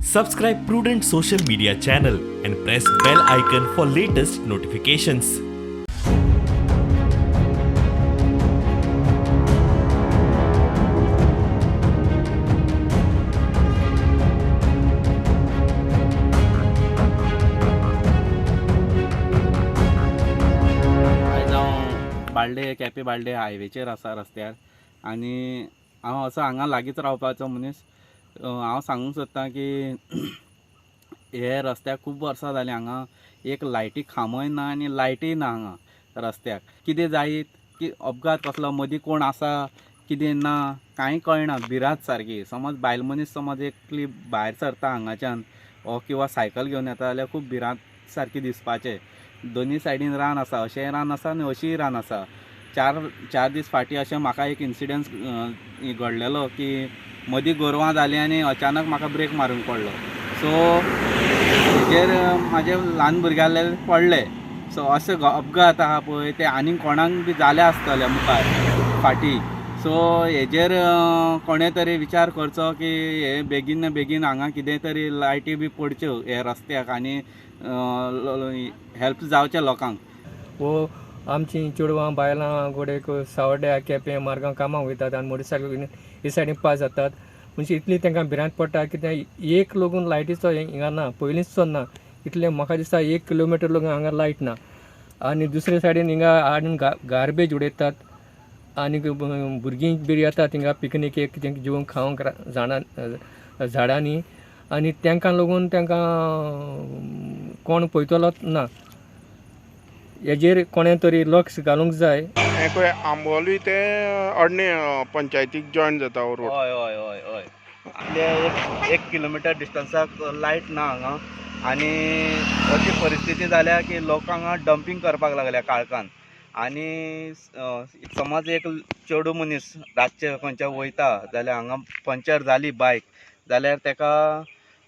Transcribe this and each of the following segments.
Subscribe Prudent social media channel and press bell icon for latest notifications. बाळ्ळे Quepem बाळ्ळे हायवेचेर आसा रस्त्यार आनी हांव असो हांगा लागींच रावपाचो मनीस हांव सांगूंक सोदतां की हे रस्त्याक खूब वर्सां जालीं हांगा एक लायटी खांबय ना आनी लायटय ना हांगा रस्त्याक कितें जायत की अपघात कसलो मदीं कोण आसा कितें ना कांय कळना भिरांत सारकी समज बायल मनीस समज एकली भायर सरता हांगाच्यान हो किंवा सायकल घेवन येता जाल्यार खूब भिरांत सारकी दिसपाचें दोनी सायडीन रान आसा अशेंय रान आसा आनी अशीय रान आसा चार दीस फाटीं अशें म्हाका एक इन्सिडंट घडलेलो की मदीं गोरवां जालीं आनी अचानक म्हाका ब्रेक मारूंक पडलो सो हेजेर म्हाजे ल्हान भुरग्याले पडले सो अशें अपघात आहा पळय ते आनीक कोणाक बी जाले आसतले मुखार फाटीं सो हेजेर कोणें तरी विचार करचो की हे बेगीन बेगीन हांगा कितें तरी लायटी बी पडच्यो हे रस्त्याक आनी हेल्प जावचें लोकांक वो आमची चेडवां बायलां गोडेक सावड्ड्या केपें मार्गां कामाक वयतात आनी मोटरसायकल घेवन हे सायडीन पास जातात म्हणजे इतली तांकां भिरांत पडटा कित्याक एक लागून लायटीचो हिंगा ना पयलींचो ना इतलें म्हाका दिसता 1 किलोमिटर लागून हांगा लायट ना आनी दुसरे सायडीन हिंगा हाडून गार्बेज उडयतात आनी भुरगीं बी येतात हिंगा पिकनीक एक कितें जेवून खावंक झाडांनी आनी तांकां लागून तांकां कोण पळयतलोच ना हेजेर कोणें तरी लक्ष घालूंक जाय पळय आंबोली ते अडणे पंचायतीक जॉयन जाता हो रोड हय हय हय हय आपले 1 किलोमिटर डिस्टन्साक लायट ना हांगा आनी अशी परिस्थिती जाल्या की लोक हांगा डंपींग करपाक लागल्या काळखान आनी समज एक चेडूं मनीस रातचे खंयच्या वयता जाल्यार हांगा पंक्चर जाली बायक जाल्यार तेका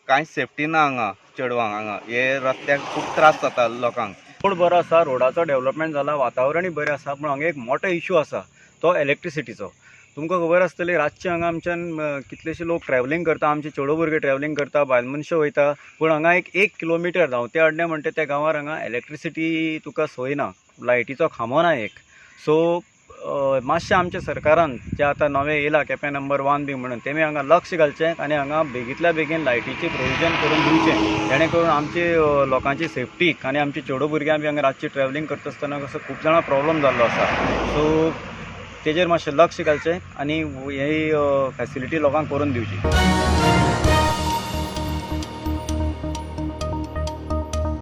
कांयच सेफ्टी ना हांगा चेडवांक हांगा हे रस्त्याक खूब त्रास जाता लोकांक रोड बरो आसा रोडाचो डेव्हलपमेंट जाला वातावरणय बरें आसा पूण हांगा एक मोठो इश्यू आसा तो इलेक्ट्रिसिटीचो तुमकां खबर आसतली रातचे हांगा आमच्यान कितलेशे लोक ट्रॅव्हलिंग करता आमचे चेडो भुरगे ट्रॅव्हलिंग करता बायल मनशां वयता पूण हांगा एक किलोमिटर धांवते अड्डे म्हणटा त्या गांवार हांगा इलेक्ट्रिसिटी तुका सोय ना लायटीचो खांबो ना एक सो मातशें आमच्या सरकारान जे आतां नवें येयला केपें नंबर 1 बी म्हणून तेमी हांगा लक्ष घालचें आनी हांगा बेगींतल्या बेगीन लायटीचें प्रोविजन करून दिवचें जेणे करून आमची लोकांची सेफ्टीक आनी आमची चेडो भुरग्यां बी हांगा रातची ट्रॅव्हलिंग करता आसतना कसो खूब जाणां प्रॉब्लम जाल्लो आसा सो तेजेर मातशें लक्ष घालचें आनी ही फॅसिलिटी लोकांक करून दिवची.